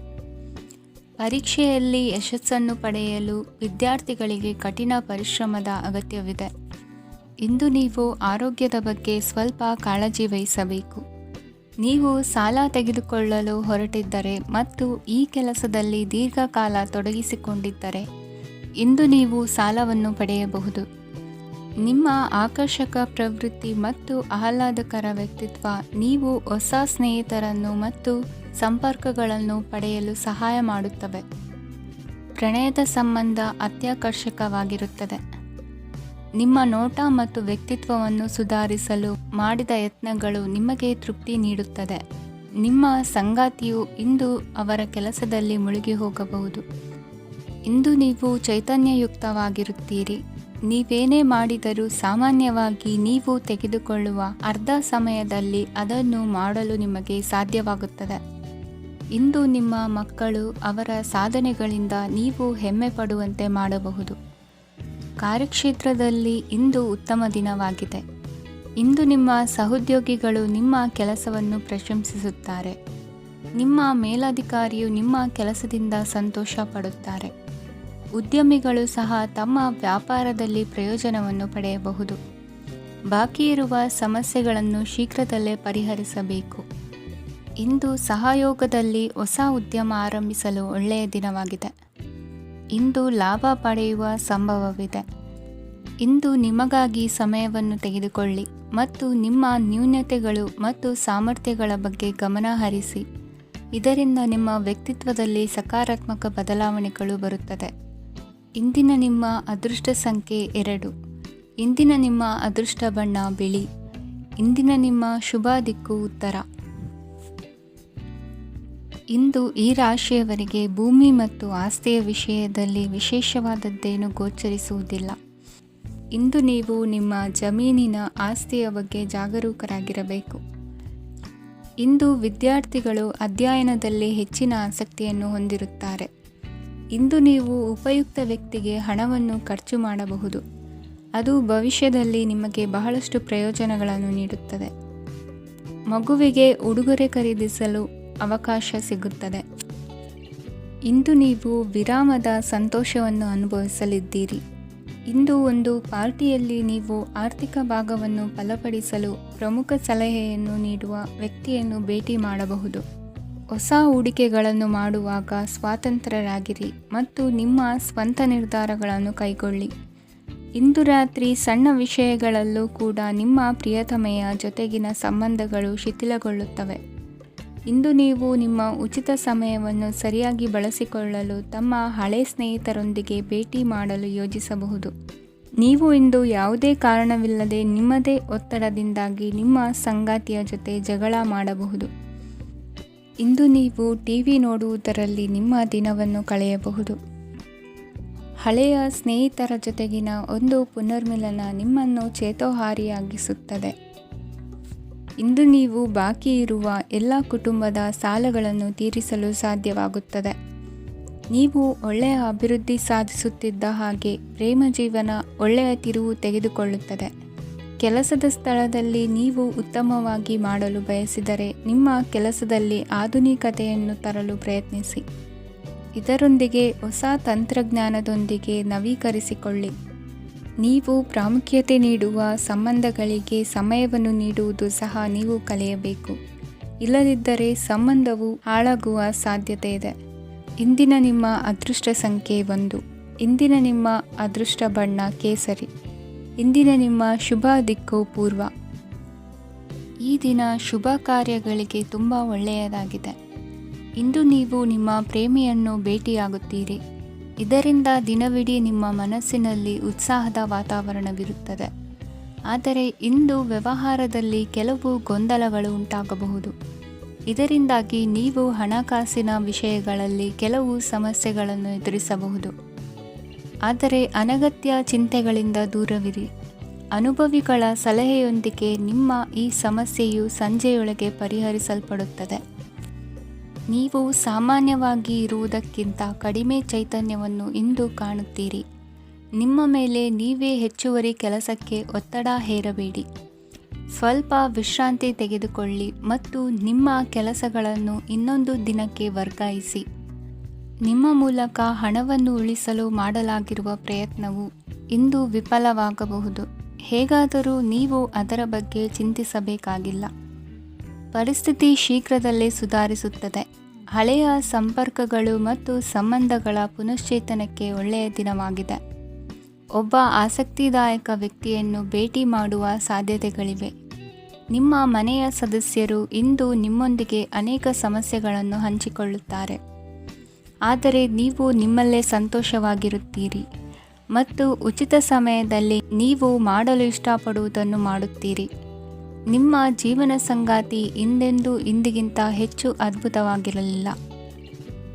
ಪರೀಕ್ಷೆಯಲ್ಲಿ ಯಶಸ್ಸನ್ನು ಪಡೆಯಲು ವಿದ್ಯಾರ್ಥಿಗಳಿಗೆ ಕಠಿಣ ಪರಿಶ್ರಮದ ಅಗತ್ಯವಿದೆ. ಇಂದು ನೀವು ಆರೋಗ್ಯದ ಬಗ್ಗೆ ಸ್ವಲ್ಪ ಕಾಳಜಿ ವಹಿಸಬೇಕು. ನೀವು ಸಾಲ ತೆಗೆದುಕೊಳ್ಳಲು ಹೊರಟಿದ್ದರೆ ಮತ್ತು ಈ ಕೆಲಸದಲ್ಲಿ ದೀರ್ಘಕಾಲ ತೊಡಗಿಸಿಕೊಂಡಿದ್ದರೆ ಇಂದು ನೀವು ಸಾಲವನ್ನು ಪಡೆಯಬಹುದು. ನಿಮ್ಮ ಆಕರ್ಷಕ ಪ್ರವೃತ್ತಿ ಮತ್ತು ಆಹ್ಲಾದಕರ ವ್ಯಕ್ತಿತ್ವ ನೀವು ಹೊಸ ಸ್ನೇಹಿತರನ್ನು ಮತ್ತು ಸಂಪರ್ಕಗಳನ್ನು ಪಡೆಯಲು ಸಹಾಯ ಮಾಡುತ್ತವೆ. ಪ್ರಣಯದ ಸಂಬಂಧ ಅತ್ಯಾಕರ್ಷಕವಾಗಿರುತ್ತದೆ. ನಿಮ್ಮ ನೋಟ ಮತ್ತು ವ್ಯಕ್ತಿತ್ವವನ್ನು ಸುಧಾರಿಸಲು ಮಾಡಿದ ಯತ್ನಗಳು ನಿಮಗೆ ತೃಪ್ತಿ ನೀಡುತ್ತದೆ. ನಿಮ್ಮ ಸಂಗಾತಿಯು ಇಂದು ಅವರ ಕೆಲಸದಲ್ಲಿ ಮುಳುಗಿ ಹೋಗಬಹುದು. ಇಂದು ನೀವು ಚೈತನ್ಯಯುಕ್ತವಾಗಿರುತ್ತೀರಿ. ನೀವೇನೇ ಮಾಡಿದರೂ ಸಾಮಾನ್ಯವಾಗಿ ನೀವು ತೆಗೆದುಕೊಳ್ಳುವ ಅರ್ಧ ಸಮಯದಲ್ಲಿ ಅದನ್ನು ಮಾಡಲು ನಿಮಗೆ ಸಾಧ್ಯವಾಗುತ್ತದೆ. ಇಂದು ನಿಮ್ಮ ಮಕ್ಕಳು ಅವರ ಸಾಧನೆಗಳಿಂದ ನೀವು ಹೆಮ್ಮೆ ಪಡುವಂತೆ ಮಾಡಬಹುದು. ಕಾರ್ಯಕ್ಷೇತ್ರದಲ್ಲಿ ಇಂದು ಉತ್ತಮ ದಿನವಾಗಿದೆ. ಇಂದು ನಿಮ್ಮ ಸಹೋದ್ಯೋಗಿಗಳು ನಿಮ್ಮ ಕೆಲಸವನ್ನು ಪ್ರಶಂಸಿಸುತ್ತಾರೆ. ನಿಮ್ಮ ಮೇಲಧಿಕಾರಿಯು ನಿಮ್ಮ ಕೆಲಸದಿಂದ ಸಂತೋಷ ಪಡುತ್ತಾರೆ. ಉದ್ಯಮಿಗಳು ಸಹ ತಮ್ಮ ವ್ಯಾಪಾರದಲ್ಲಿ ಪ್ರಯೋಜನವನ್ನು ಪಡೆಯಬಹುದು. ಬಾಕಿ ಇರುವ ಸಮಸ್ಯೆಗಳನ್ನು ಶೀಘ್ರದಲ್ಲೇ ಪರಿಹರಿಸಬೇಕು. ಇಂದು ಸಹಯೋಗದಲ್ಲಿ ಹೊಸ ಉದ್ಯಮ ಆರಂಭಿಸಲು ಒಳ್ಳೆಯ ದಿನವಾಗಿದೆ. ಇಂದು ಲಾಭ ಪಡೆಯುವ ಸಂಭವವಿದೆ. ಇಂದು ನಿಮಗಾಗಿ ಸಮಯವನ್ನು ತೆಗೆದುಕೊಳ್ಳಿ ಮತ್ತು ನಿಮ್ಮ ನ್ಯೂನತೆಗಳು ಮತ್ತು ಸಾಮರ್ಥ್ಯಗಳ ಬಗ್ಗೆ ಗಮನ ಹರಿಸಿ. ಇದರಿಂದ ನಿಮ್ಮ ವ್ಯಕ್ತಿತ್ವದಲ್ಲಿ ಸಕಾರಾತ್ಮಕ ಬದಲಾವಣೆಗಳು ಬರುತ್ತದೆ. ಇಂದಿನ ನಿಮ್ಮ ಅದೃಷ್ಟ ಸಂಖ್ಯೆ 2. ಇಂದಿನ ನಿಮ್ಮ ಅದೃಷ್ಟ ಬಣ್ಣ ಬಿಳಿ. ಇಂದಿನ ನಿಮ್ಮ ಶುಭ ದಿಕ್ಕು ಉತ್ತರ. ಇಂದು ಈ ರಾಶಿಯವರಿಗೆ ಭೂಮಿ ಮತ್ತು ಆಸ್ತಿಯ ವಿಷಯದಲ್ಲಿ ವಿಶೇಷವಾದದ್ದೇನು ಗೋಚರಿಸುವುದಿಲ್ಲ. ಇಂದು ನೀವು ನಿಮ್ಮ ಜಮೀನಿನ ಆಸ್ತಿಯ ಬಗ್ಗೆ ಜಾಗರೂಕರಾಗಿರಬೇಕು. ಇಂದು ವಿದ್ಯಾರ್ಥಿಗಳು ಅಧ್ಯಯನದಲ್ಲಿ ಹೆಚ್ಚಿನ ಆಸಕ್ತಿಯನ್ನು ಹೊಂದಿರುತ್ತಾರೆ. ಇಂದು ನೀವು ಉಪಯುಕ್ತ ವ್ಯಕ್ತಿಗೆ ಹಣವನ್ನು ಖರ್ಚು ಮಾಡಬಹುದು. ಅದು ಭವಿಷ್ಯದಲ್ಲಿ ನಿಮಗೆ ಬಹಳಷ್ಟು ಪ್ರಯೋಜನಗಳನ್ನು ನೀಡುತ್ತದೆ. ಮಗುವಿಗೆ ಉಡುಗೊರೆ ಖರೀದಿಸಲು ಅವಕಾಶ ಸಿಗುತ್ತದೆ. ಇಂದು ನೀವು ವಿರಾಮದ ಸಂತೋಷವನ್ನು ಅನುಭವಿಸಲಿದ್ದೀರಿ. ಇಂದು ಒಂದು ಪಾರ್ಟಿಯಲ್ಲಿ ನೀವು ಆರ್ಥಿಕ ಭಾಗವನ್ನು ಬಲಪಡಿಸಲು ಪ್ರಮುಖ ಸಲಹೆಯನ್ನು ನೀಡುವ ವ್ಯಕ್ತಿಯನ್ನು ಭೇಟಿ ಮಾಡಬಹುದು. ಹೊಸ ಹೂಡಿಕೆಗಳನ್ನು ಮಾಡುವಾಗ ಸ್ವಾತಂತ್ರ್ಯರಾಗಿರಿ ಮತ್ತು ನಿಮ್ಮ ಸ್ವಂತ ನಿರ್ಧಾರಗಳನ್ನು ಕೈಗೊಳ್ಳಿ. ಇಂದು ರಾತ್ರಿ ಸಣ್ಣ ವಿಷಯಗಳಲ್ಲೂ ಕೂಡ ನಿಮ್ಮ ಪ್ರಿಯತಮೆಯ ಜೊತೆಗಿನ ಸಂಬಂಧಗಳು ಶಿಥಿಲಗೊಳ್ಳುತ್ತವೆ. ಇಂದು ನೀವು ನಿಮ್ಮ ಉಚಿತ ಸಮಯವನ್ನು ಸರಿಯಾಗಿ ಬಳಸಿಕೊಳ್ಳಲು ತಮ್ಮ ಹಳೆ ಸ್ನೇಹಿತರೊಂದಿಗೆ ಭೇಟಿ ಮಾಡಲು ಯೋಜಿಸಬಹುದು. ನೀವು ಇಂದು ಯಾವುದೇ ಕಾರಣವಿಲ್ಲದೆ ನಿಮ್ಮದೇ ಒತ್ತಡದಿಂದಾಗಿ ನಿಮ್ಮ ಸಂಗಾತಿಯ ಜೊತೆ ಜಗಳ ಮಾಡಬಹುದು. ಇಂದು ನೀವು ಟಿವಿ ನೋಡುವುದರಲ್ಲಿ ನಿಮ್ಮ ದಿನವನ್ನು ಕಳೆಯಬಹುದು. ಹಳೆಯ ಸ್ನೇಹಿತರ ಜೊತೆಗಿನ ಒಂದು ಪುನರ್ಮಿಲನ ನಿಮ್ಮನ್ನು ಚೇತೋಹಾರಿಯಾಗಿಸುತ್ತದೆ. ಇಂದು ನೀವು ಬಾಕಿ ಇರುವ ಎಲ್ಲ ಕುಟುಂಬದ ಸಾಲಗಳನ್ನು ತೀರಿಸಲು ಸಾಧ್ಯವಾಗುತ್ತದೆ. ನೀವು ಒಳ್ಳೆಯ ಅಭಿವೃದ್ಧಿ ಸಾಧಿಸುತ್ತಿದ್ದ ಹಾಗೆ ಪ್ರೇಮ ಜೀವನ ಒಳ್ಳೆಯ ತಿರುವು ತೆಗೆದುಕೊಳ್ಳುತ್ತದೆ. ಕೆಲಸದ ಸ್ಥಳದಲ್ಲಿ ನೀವು ಉತ್ತಮವಾಗಿ ಮಾಡಲು ಬಯಸಿದರೆ ನಿಮ್ಮ ಕೆಲಸದಲ್ಲಿ ಆಧುನಿಕತೆಯನ್ನು ತರಲು ಪ್ರಯತ್ನಿಸಿ. ಇದರೊಂದಿಗೆ ಹೊಸ ತಂತ್ರಜ್ಞಾನದೊಂದಿಗೆ ನವೀಕರಿಸಿಕೊಳ್ಳಿ. ನೀವು ಪ್ರಾಮುಖ್ಯತೆ ನೀಡುವ ಸಂಬಂಧಗಳಿಗೆ ಸಮಯವನ್ನು ನೀಡುವುದು ಸಹ ನೀವು ಕಲಿಯಬೇಕು. ಇಲ್ಲದಿದ್ದರೆ ಸಂಬಂಧವು ಹಾಳಾಗುವ ಸಾಧ್ಯತೆ ಇದೆ. ಇಂದಿನ ನಿಮ್ಮ ಅದೃಷ್ಟ ಸಂಖ್ಯೆ 1. ಇಂದಿನ ನಿಮ್ಮ ಅದೃಷ್ಟ ಬಣ್ಣ ಕೇಸರಿ. ಇಂದಿನ ನಿಮ್ಮ ಶುಭ ದಿಕ್ಕು ಪೂರ್ವ. ಈ ದಿನ ಶುಭ ಕಾರ್ಯಗಳಿಗೆ ತುಂಬ ಒಳ್ಳೆಯದಾಗಿದೆ. ಇಂದು ನೀವು ನಿಮ್ಮ ಪ್ರೇಮಿಯನ್ನು ಭೇಟಿಯಾಗುತ್ತೀರಿ. ಇದರಿಂದ ದಿನವಿಡೀ ನಿಮ್ಮ ಮನಸ್ಸಿನಲ್ಲಿ ಉತ್ಸಾಹದ ವಾತಾವರಣವಿರುತ್ತದೆ. ಆದರೆ ಇಂದು ವ್ಯವಹಾರದಲ್ಲಿ ಕೆಲವು ಗೊಂದಲಗಳು ಉಂಟಾಗಬಹುದು. ಇದರಿಂದಾಗಿ ನೀವು ಹಣಕಾಸಿನ ವಿಷಯಗಳಲ್ಲಿ ಕೆಲವು ಸಮಸ್ಯೆಗಳನ್ನು ಎದುರಿಸಬಹುದು. ಆದರೆ ಅನಗತ್ಯ ಚಿಂತೆಗಳಿಂದ ದೂರವಿರಿ. ಅನುಭವಿಗಳ ಸಲಹೆಯೊಂದಿಗೆ ನಿಮ್ಮ ಈ ಸಮಸ್ಯೆಯು ಸಂಜೆಯೊಳಗೆ ಪರಿಹರಿಸಲ್ಪಡುತ್ತದೆ. ನೀವು ಸಾಮಾನ್ಯವಾಗಿ ಇರುವುದಕ್ಕಿಂತ ಕಡಿಮೆ ಚೈತನ್ಯವನ್ನು ಇಂದು ಕಾಣುತ್ತೀರಿ. ನಿಮ್ಮ ಮೇಲೆ ನೀವೇ ಹೆಚ್ಚುವರಿ ಕೆಲಸಕ್ಕೆ ಒತ್ತಡ ಹೇರಬೇಡಿ. ಸ್ವಲ್ಪ ವಿಶ್ರಾಂತಿ ತೆಗೆದುಕೊಳ್ಳಿ ಮತ್ತು ನಿಮ್ಮ ಕೆಲಸಗಳನ್ನು ಇನ್ನೊಂದು ದಿನಕ್ಕೆ ವರ್ಗಾಯಿಸಿ. ನಿಮ್ಮ ಮೂಲಕ ಹಣವನ್ನು ಉಳಿಸಲು ಮಾಡಲಾಗಿರುವ ಪ್ರಯತ್ನವು ಇಂದು ವಿಫಲವಾಗಬಹುದು. ಹೇಗಾದರೂ ನೀವು ಅದರ ಬಗ್ಗೆ ಚಿಂತಿಸಬೇಕಾಗಿಲ್ಲ. ಪರಿಸ್ಥಿತಿ ಶೀಘ್ರದಲ್ಲೇ ಸುಧಾರಿಸುತ್ತದೆ. ಹಳೆಯ ಸಂಪರ್ಕಗಳು ಮತ್ತು ಸಂಬಂಧಗಳ ಪುನಶ್ಚೇತನಕ್ಕೆ ಒಳ್ಳೆಯ ದಿನವಾಗಿದೆ. ಒಬ್ಬ ಆಸಕ್ತಿದಾಯಕ ವ್ಯಕ್ತಿಯನ್ನು ಭೇಟಿ ಮಾಡುವ ಸಾಧ್ಯತೆಗಳಿವೆ. ನಿಮ್ಮ ಮನೆಯ ಸದಸ್ಯರು ಇಂದು ನಿಮ್ಮೊಂದಿಗೆ ಅನೇಕ ಸಮಸ್ಯೆಗಳನ್ನು ಹಂಚಿಕೊಳ್ಳುತ್ತಾರೆ. ಆದರೆ ನೀವು ನಿಮ್ಮಲ್ಲೇ ಸಂತೋಷವಾಗಿರುತ್ತೀರಿ ಮತ್ತು ಉಚಿತ ಸಮಯದಲ್ಲಿ ನೀವು ಮಾಡಲು ಇಷ್ಟಪಡುವುದನ್ನು ಮಾಡುತ್ತೀರಿ. ನಿಮ್ಮ ಜೀವನ ಸಂಗಾತಿ ಇಂದೆಂದೂ ಇಂದಿಗಿಂತ ಹೆಚ್ಚು ಅದ್ಭುತವಾಗಿರಲಿಲ್ಲ.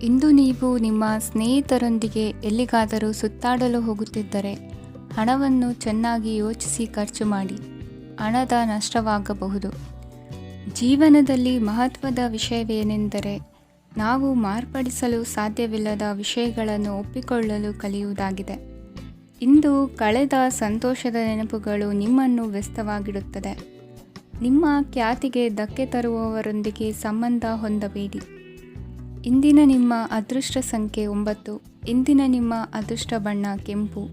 ಇಂದು ನೀವು ನಿಮ್ಮ ಸ್ನೇಹಿತರೊಂದಿಗೆ ಎಲ್ಲಿಗಾದರೂ ಸುತ್ತಾಡಲು ಹೋಗುತ್ತಿದ್ದರೆ ಹಣವನ್ನು ಚೆನ್ನಾಗಿ ಯೋಚಿಸಿ ಖರ್ಚು ಮಾಡಿ. ಹಣದ ನಷ್ಟವಾಗಬಹುದು. ಜೀವನದಲ್ಲಿ ಮಹತ್ವದ ವಿಷಯವೇನೆಂದರೆ ನಾವು ಮಾರ್ಪಡಿಸಲು ಸಾಧ್ಯವಿಲ್ಲದ ವಿಷಯಗಳನ್ನು ಒಪ್ಪಿಕೊಳ್ಳಲು ಕಲಿಯುವುದಾಗಿದೆ. ಇಂದು ಕಳೆದ ಸಂತೋಷದ ನೆನಪುಗಳು ನಿಮ್ಮನ್ನು ವ್ಯಸ್ತವಾಗಿಡುತ್ತದೆ. ನಿಮ್ಮ ಖ್ಯಾತಿಗೆ ಧಕ್ಕೆ ತರುವವರೊಂದಿಗೆ ಸಂಬಂಧ ಹೊಂದಬೇಡಿ. ಇಂದಿನ ನಿಮ್ಮ ಅದೃಷ್ಟ ಸಂಖ್ಯೆ 9. ಇಂದಿನ ನಿಮ್ಮ ಅದೃಷ್ಟ ಬಣ್ಣ ಕೆಂಪು.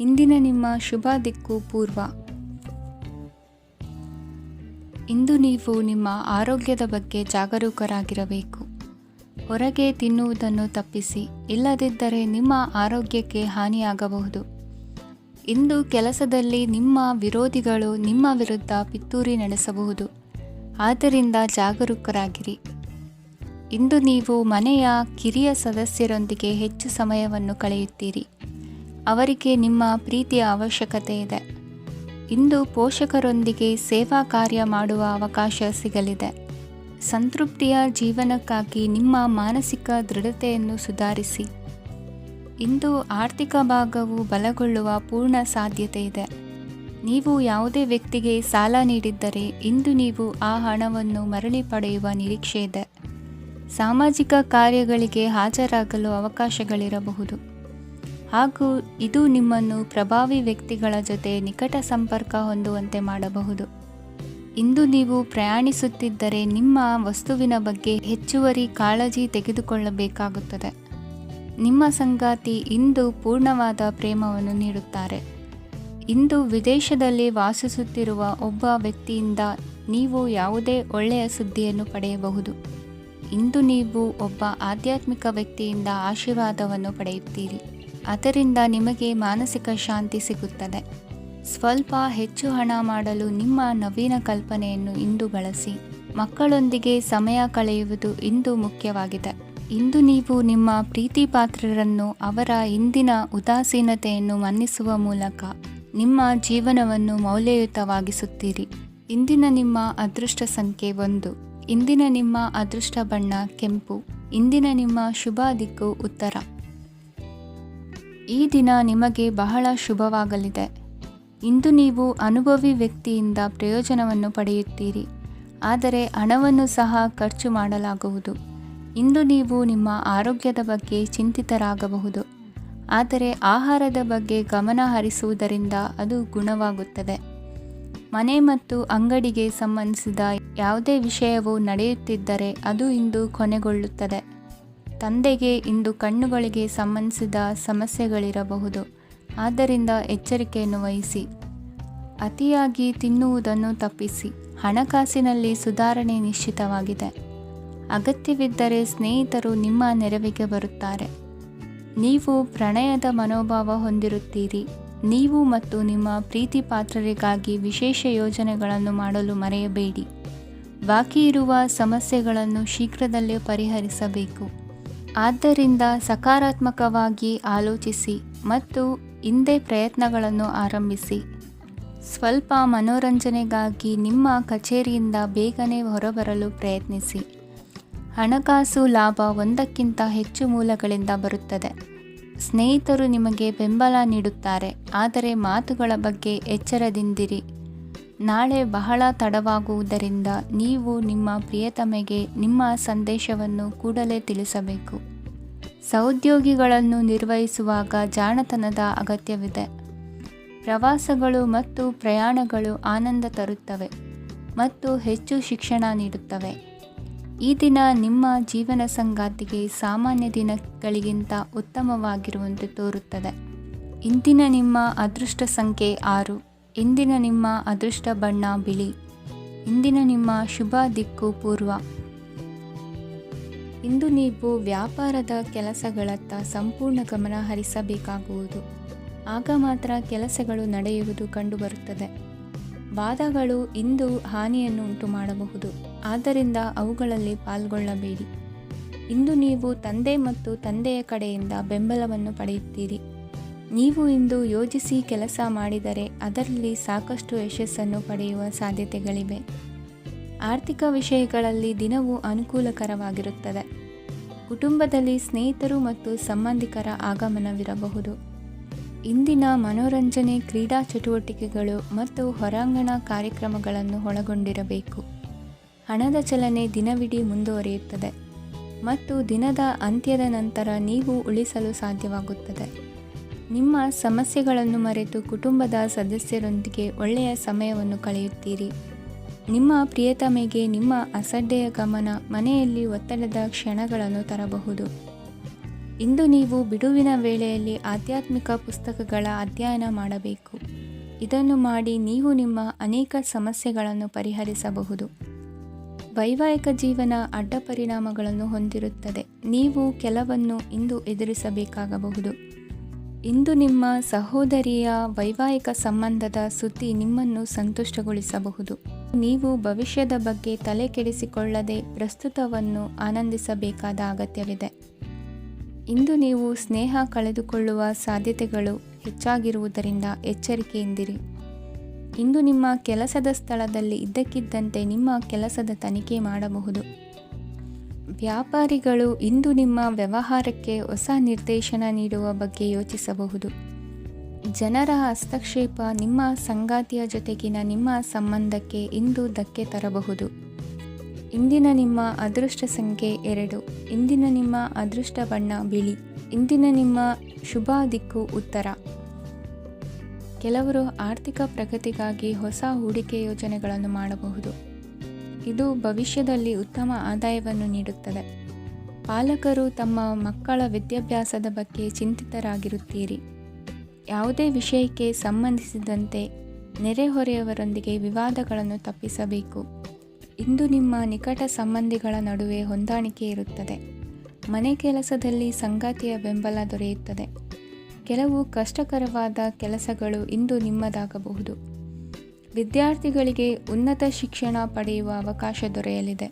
ಇಂದಿನ ನಿಮ್ಮ ಶುಭ ದಿಕ್ಕು ಪೂರ್ವ. ಇಂದು ನೀವು ನಿಮ್ಮ ಆರೋಗ್ಯದ ಬಗ್ಗೆ ಜಾಗರೂಕರಾಗಿರಬೇಕು. ಹೊರಗೆ ತಿನ್ನುವುದನ್ನು ತಪ್ಪಿಸಿ, ಇಲ್ಲದಿದ್ದರೆ ನಿಮ್ಮ ಆರೋಗ್ಯಕ್ಕೆ ಹಾನಿಯಾಗಬಹುದು. ಇಂದು ಕೆಲಸದಲ್ಲಿ ನಿಮ್ಮ ವಿರೋಧಿಗಳು ನಿಮ್ಮ ವಿರುದ್ಧ ಪಿತೂರಿ ನಡೆಸಬಹುದು. ಆದ್ದರಿಂದ ಜಾಗರೂಕರಾಗಿರಿ. ಇಂದು ನೀವು ಮನೆಯ ಕಿರಿಯ ಸದಸ್ಯರೊಂದಿಗೆ ಹೆಚ್ಚು ಸಮಯವನ್ನು ಕಳೆಯುತ್ತೀರಿ. ಅವರಿಗೆ ನಿಮ್ಮ ಪ್ರೀತಿಯ ಅವಶ್ಯಕತೆ ಇದೆ. ಇಂದು ಪೋಷಕರೊಂದಿಗೆ ಸೇವಾ ಕಾರ್ಯ ಮಾಡುವ ಅವಕಾಶ ಸಿಗಲಿದೆ. ಸಂತೃಪ್ತಿಯ ಜೀವನಕ್ಕಾಗಿ ನಿಮ್ಮ ಮಾನಸಿಕ ದೃಢತೆಯನ್ನು ಸುಧಾರಿಸಿ. ಇಂದು ಆರ್ಥಿಕ ಭಾಗವು ಬಲಗೊಳ್ಳುವ ಪೂರ್ಣ ಸಾಧ್ಯತೆ ಇದೆ. ನೀವು ಯಾವುದೇ ವ್ಯಕ್ತಿಗೆ ಸಾಲ ನೀಡಿದ್ದರೆ ಇಂದು ನೀವು ಆ ಹಣವನ್ನು ಮರಳಿ ಪಡೆಯುವ ನಿರೀಕ್ಷೆ ಇದೆ. ಸಾಮಾಜಿಕ ಕಾರ್ಯಗಳಿಗೆ ಹಾಜರಾಗಲು ಅವಕಾಶಗಳಿರಬಹುದು ಹಾಗೂ ಇದು ನಿಮ್ಮನ್ನು ಪ್ರಭಾವಿ ವ್ಯಕ್ತಿಗಳ ಜೊತೆ ನಿಕಟ ಸಂಪರ್ಕ ಹೊಂದುವಂತೆ ಮಾಡಬಹುದು. ಇಂದು ನೀವು ಪ್ರಯಾಣಿಸುತ್ತಿದ್ದರೆ ನಿಮ್ಮ ವಸ್ತುವಿನ ಬಗ್ಗೆ ಹೆಚ್ಚುವರಿ ಕಾಳಜಿ ತೆಗೆದುಕೊಳ್ಳಬೇಕಾಗುತ್ತದೆ. ನಿಮ್ಮ ಸಂಗಾತಿ ಇಂದು ಪೂರ್ಣವಾದ ಪ್ರೇಮವನ್ನು ನೀಡುತ್ತಾರೆ. ಇಂದು ವಿದೇಶದಲ್ಲಿ ವಾಸಿಸುತ್ತಿರುವ ಒಬ್ಬ ವ್ಯಕ್ತಿಯಿಂದ ನೀವು ಯಾವುದೇ ಒಳ್ಳೆಯ ಸುದ್ದಿಯನ್ನು ಪಡೆಯಬಹುದು. ಇಂದು ನೀವು ಒಬ್ಬ ಆಧ್ಯಾತ್ಮಿಕ ವ್ಯಕ್ತಿಯಿಂದ ಆಶೀರ್ವಾದವನ್ನು ಪಡೆಯುತ್ತೀರಿ. ಅದರಿಂದ ನಿಮಗೆ ಮಾನಸಿಕ ಶಾಂತಿ ಸಿಗುತ್ತದೆ. ಸ್ವಲ್ಪ ಹೆಚ್ಚು ಹಣ ಮಾಡಲು ನಿಮ್ಮ ನವೀನ ಕಲ್ಪನೆಯನ್ನು ಇಂದು ಬಳಸಿ. ಮಕ್ಕಳೊಂದಿಗೆ ಸಮಯ ಕಳೆಯುವುದು ಇಂದು ಮುಖ್ಯವಾಗಿದೆ. ಇಂದು ನೀವು ನಿಮ್ಮ ಪ್ರೀತಿ ಪಾತ್ರರನ್ನು ಅವರ ಇಂದಿನ ಉದಾಸೀನತೆಯನ್ನು ಮನ್ನಿಸುವ ಮೂಲಕ ನಿಮ್ಮ ಜೀವನವನ್ನು ಮೌಲ್ಯಯುತವಾಗಿಸುತ್ತೀರಿ. ಇಂದಿನ ನಿಮ್ಮ ಅದೃಷ್ಟ ಸಂಖ್ಯೆ 1. ಇಂದಿನ ನಿಮ್ಮ ಅದೃಷ್ಟ ಬಣ್ಣ ಕೆಂಪು. ಇಂದಿನ ನಿಮ್ಮ ಶುಭ ದಿಕ್ಕು ಉತ್ತರ. ಈ ದಿನ ನಿಮಗೆ ಬಹಳ ಶುಭವಾಗಲಿದೆ. ಇಂದು ನೀವು ಅನುಭವಿ ವ್ಯಕ್ತಿಯಿಂದ ಪ್ರಯೋಜನವನ್ನು ಪಡೆಯುತ್ತೀರಿ, ಆದರೆ ಹಣವನ್ನು ಸಹ ಖರ್ಚು ಮಾಡಲಾಗುವುದು. ಇಂದು ನೀವು ನಿಮ್ಮ ಆರೋಗ್ಯದ ಬಗ್ಗೆ ಚಿಂತಿತರಾಗಬಹುದು, ಆದರೆ ಆಹಾರದ ಬಗ್ಗೆ ಗಮನ ಹರಿಸುವುದರಿಂದ ಅದು ಗುಣವಾಗುತ್ತದೆ. ಮನೆ ಮತ್ತು ಅಂಗಡಿಗೆ ಸಂಬಂಧಿಸಿದ ಯಾವುದೇ ವಿಷಯವು ನಡೆಯುತ್ತಿದ್ದರೆ ಅದು ಇಂದು ಕೊನೆಗೊಳ್ಳುತ್ತದೆ. ತಂದೆಗೆ ಇಂದು ಕಣ್ಣುಗಳಿಗೆ ಸಂಬಂಧಿಸಿದ ಸಮಸ್ಯೆಗಳಿರಬಹುದು, ಆದ್ದರಿಂದ ಎಚ್ಚರಿಕೆಯನ್ನು ವಹಿಸಿ. ಅತಿಯಾಗಿ ತಿನ್ನುವುದನ್ನು ತಪ್ಪಿಸಿ. ಹಣಕಾಸಿನಲ್ಲಿ ಸುಧಾರಣೆ ನಿಶ್ಚಿತವಾಗಿದೆ. ಅಗತ್ಯವಿದ್ದರೆ ಸ್ನೇಹಿತರು ನಿಮ್ಮ ನೆರವಿಗೆ ಬರುತ್ತಾರೆ. ನೀವು ಪ್ರಣಯದ ಮನೋಭಾವ ಹೊಂದಿರುತ್ತೀರಿ. ನೀವು ಮತ್ತು ನಿಮ್ಮ ಪ್ರೀತಿ ಪಾತ್ರರಿಗಾಗಿ ವಿಶೇಷ ಯೋಜನೆಗಳನ್ನು ಮಾಡಲು ಮರೆಯಬೇಡಿ. ಬಾಕಿ ಇರುವ ಸಮಸ್ಯೆಗಳನ್ನು ಶೀಘ್ರದಲ್ಲೇ ಪರಿಹರಿಸಬೇಕು. ಆದ್ದರಿಂದ ಸಕಾರಾತ್ಮಕವಾಗಿ ಆಲೋಚಿಸಿ ಮತ್ತು ಇಂದೇ ಪ್ರಯತ್ನಗಳನ್ನು ಆರಂಭಿಸಿ. ಸ್ವಲ್ಪ ಮನೋರಂಜನೆಗಾಗಿ ನಿಮ್ಮ ಕಚೇರಿಯಿಂದ ಬೇಗನೆ ಹೊರಬರಲು ಪ್ರಯತ್ನಿಸಿ. ಹಣಕಾಸು ಲಾಭ ಒಂದಕ್ಕಿಂತ ಹೆಚ್ಚು ಮೂಲಗಳಿಂದ ಬರುತ್ತದೆ. ಸ್ನೇಹಿತರು ನಿಮಗೆ ಬೆಂಬಲ ನೀಡುತ್ತಾರೆ, ಆದರೆ ಮಾತುಗಳ ಬಗ್ಗೆ ಎಚ್ಚರದಿಂದಿರಿ. ನಾಳೆ ಬಹಳ ತಡವಾಗುವುದರಿಂದ ನೀವು ನಿಮ್ಮ ಪ್ರಿಯತಮೆಗೆ ನಿಮ್ಮ ಸಂದೇಶವನ್ನು ಕೂಡಲೇ ತಿಳಿಸಬೇಕು. ಸಹೋದ್ಯೋಗಿಗಳನ್ನು ನಿರ್ವಹಿಸುವಾಗ ಜಾಣತನದ ಅಗತ್ಯವಿದೆ. ಪ್ರವಾಸಗಳು ಮತ್ತು ಪ್ರಯಾಣಗಳು ಆನಂದ ತರುತ್ತವೆ ಮತ್ತು ಹೆಚ್ಚು ಶಿಕ್ಷಣ ನೀಡುತ್ತವೆ. ಈ ದಿನ ನಿಮ್ಮ ಜೀವನ ಸಂಗಾತಿಗೆ ಸಾಮಾನ್ಯ ದಿನಗಳಿಗಿಂತ ಉತ್ತಮವಾಗಿರುವಂತೆ ತೋರುತ್ತದೆ. ಇಂದಿನ ನಿಮ್ಮ ಅದೃಷ್ಟ ಸಂಖ್ಯೆ 6. ಇಂದಿನ ನಿಮ್ಮ ಅದೃಷ್ಟ ಬಣ್ಣ ಬಿಳಿ. ಇಂದಿನ ನಿಮ್ಮ ಶುಭ ದಿಕ್ಕು ಪೂರ್ವ. ಇಂದು ನೀವು ವ್ಯಾಪಾರದ ಕೆಲಸಗಳತ್ತ ಸಂಪೂರ್ಣ ಗಮನ ಹರಿಸಬೇಕಾಗುವುದು. ಆಗ ಮಾತ್ರ ಕೆಲಸಗಳು ನಡೆಯುವುದು ಕಂಡುಬರುತ್ತದೆ. ವಾದಗಳು ಇಂದು ಹಾನಿಯನ್ನು ಉಂಟು ಮಾಡಬಹುದು, ಆದ್ದರಿಂದ ಅವುಗಳಲ್ಲಿ ಪಾಲ್ಗೊಳ್ಳಬೇಡಿ. ಇಂದು ನೀವು ತಂದೆ ಮತ್ತು ತಂದೆಯ ಕಡೆಯಿಂದ ಬೆಂಬಲವನ್ನು ಪಡೆಯುತ್ತೀರಿ. ನೀವು ಇಂದು ಯೋಜಿಸಿ ಕೆಲಸ ಮಾಡಿದರೆ ಅದರಲ್ಲಿ ಸಾಕಷ್ಟು ಯಶಸ್ಸನ್ನು ಪಡೆಯುವ ಸಾಧ್ಯತೆಗಳಿವೆ. ಆರ್ಥಿಕ ವಿಷಯಗಳಲ್ಲಿ ದಿನವು ಅನುಕೂಲಕರವಾಗಿರುತ್ತದೆ. ಕುಟುಂಬದಲ್ಲಿ ಸ್ನೇಹಿತರು ಮತ್ತು ಸಂಬಂಧಿಕರ ಆಗಮನವಿರಬಹುದು. ಇಂದಿನ ಮನೋರಂಜನೆ ಕ್ರೀಡಾ ಚಟುವಟಿಕೆಗಳು ಮತ್ತು ಹೊರಾಂಗಣ ಕಾರ್ಯಕ್ರಮಗಳನ್ನು ಒಳಗೊಂಡಿರಬೇಕು. ಹಣದ ಚಲನೆ ದಿನವಿಡೀ ಮುಂದುವರಿಯುತ್ತದೆ ಮತ್ತು ದಿನದ ಅಂತ್ಯದ ನಂತರ ನೀವು ಉಳಿಸಲು ಸಾಧ್ಯವಾಗುತ್ತದೆ. ನಿಮ್ಮ ಸಮಸ್ಯೆಗಳನ್ನು ಮರೆತು ಕುಟುಂಬದ ಸದಸ್ಯರೊಂದಿಗೆ ಒಳ್ಳೆಯ ಸಮಯವನ್ನು ಕಳೆಯುತ್ತೀರಿ. ನಿಮ್ಮ ಪ್ರಿಯತಮೆಗೆ ನಿಮ್ಮ ಅಸಡ್ಡೆಯ ಗಮನ ಮನೆಯಲ್ಲಿ ಒತ್ತಡದ ಕ್ಷಣಗಳನ್ನು ತರಬಹುದು. ಇಂದು ನೀವು ಬಿಡುವಿನ ವೇಳೆಯಲ್ಲಿ ಆಧ್ಯಾತ್ಮಿಕ ಪುಸ್ತಕಗಳ ಅಧ್ಯಯನ ಮಾಡಬೇಕು. ಇದನ್ನು ಮಾಡಿ ನೀವು ನಿಮ್ಮ ಅನೇಕ ಸಮಸ್ಯೆಗಳನ್ನು ಪರಿಹರಿಸಬಹುದು. ವೈವಾಹಿಕ ಜೀವನ ಅಡ್ಡ ಪರಿಣಾಮಗಳನ್ನು ಹೊಂದಿರುತ್ತದೆ. ನೀವು ಕೆಲವನ್ನು ಇಂದು ಎದುರಿಸಬೇಕಾಗಬಹುದು. ಇಂದು ನಿಮ್ಮ ಸಹೋದರಿಯ ವೈವಾಹಿಕ ಸಂಬಂಧದ ಸುದ್ದಿ ನಿಮ್ಮನ್ನು ಸಂತುಷ್ಟಗೊಳಿಸಬಹುದು. ನೀವು ಭವಿಷ್ಯದ ಬಗ್ಗೆ ತಲೆ ಕೆಡಿಸಿಕೊಳ್ಳದೆ ಪ್ರಸ್ತುತವನ್ನು ಆನಂದಿಸಬೇಕಾದ ಅಗತ್ಯವಿದೆ. ಇಂದು ನೀವು ಸ್ನೇಹ ಕಳೆದುಕೊಳ್ಳುವ ಸಾಧ್ಯತೆಗಳು ಹೆಚ್ಚಾಗಿರುವುದರಿಂದ ಎಚ್ಚರಿಕೆಯಿಂದಿರಿ. ಇಂದು ನಿಮ್ಮ ಕೆಲಸದ ಸ್ಥಳದಲ್ಲಿ ಇದ್ದಕ್ಕಿದ್ದಂತೆ ನಿಮ್ಮ ಕೆಲಸದ ತನಿಖೆ ಮಾಡಬಹುದು. ವ್ಯಾಪಾರಿಗಳು ಇಂದು ನಿಮ್ಮ ವ್ಯವಹಾರಕ್ಕೆ ಹೊಸ ನಿರ್ದೇಶನ ನೀಡುವ ಬಗ್ಗೆ ಯೋಚಿಸಬಹುದು. ಜನರ ಹಸ್ತಕ್ಷೇಪ ನಿಮ್ಮ ಸಂಗಾತಿಯ ಜೊತೆಗಿನ ನಿಮ್ಮ ಸಂಬಂಧಕ್ಕೆ ಇಂದು ಧಕ್ಕೆ ತರಬಹುದು. ಇಂದಿನ ನಿಮ್ಮ ಅದೃಷ್ಟ ಸಂಖ್ಯೆ 2. ಇಂದಿನ ನಿಮ್ಮ ಅದೃಷ್ಟ ಬಣ್ಣ ಬಿಳಿ. ಇಂದಿನ ನಿಮ್ಮ ಶುಭ ದಿಕ್ಕು ಉತ್ತರ. ಕೆಲವರು ಆರ್ಥಿಕ ಪ್ರಗತಿಗಾಗಿ ಹೊಸ ಹೂಡಿಕೆ ಯೋಜನೆಗಳನ್ನು ಮಾಡಬಹುದು. ಇದು ಭವಿಷ್ಯದಲ್ಲಿ ಉತ್ತಮ ಆದಾಯವನ್ನು ನೀಡುತ್ತದೆ. ಪಾಲಕರು ತಮ್ಮ ಮಕ್ಕಳ ವಿದ್ಯಾಭ್ಯಾಸದ ಬಗ್ಗೆ ಚಿಂತಿತರಾಗಿರುತ್ತೀರಿ. ಯಾವುದೇ ವಿಷಯಕ್ಕೆ ಸಂಬಂಧಿಸಿದಂತೆ ನೆರೆಹೊರೆಯವರೊಂದಿಗೆ ವಿವಾದಗಳನ್ನು ತಪ್ಪಿಸಬೇಕು. ಇಂದು ನಿಮ್ಮ ನಿಕಟ ಸಂಬಂಧಿಗಳ ನಡುವೆ ಹೊಂದಾಣಿಕೆ ಇರುತ್ತದೆ. ಮನೆ ಕೆಲಸದಲ್ಲಿ ಸಂಗಾತಿಯ ಬೆಂಬಲ ದೊರೆಯುತ್ತದೆ. ಕೆಲವು ಕಷ್ಟಕರವಾದ ಕೆಲಸಗಳು ಇಂದು ನಿಮ್ಮದಾಗಬಹುದು. ವಿದ್ಯಾರ್ಥಿಗಳಿಗೆ ಉನ್ನತ ಶಿಕ್ಷಣ ಪಡೆಯುವ ಅವಕಾಶ ದೊರೆಯಲಿದೆ.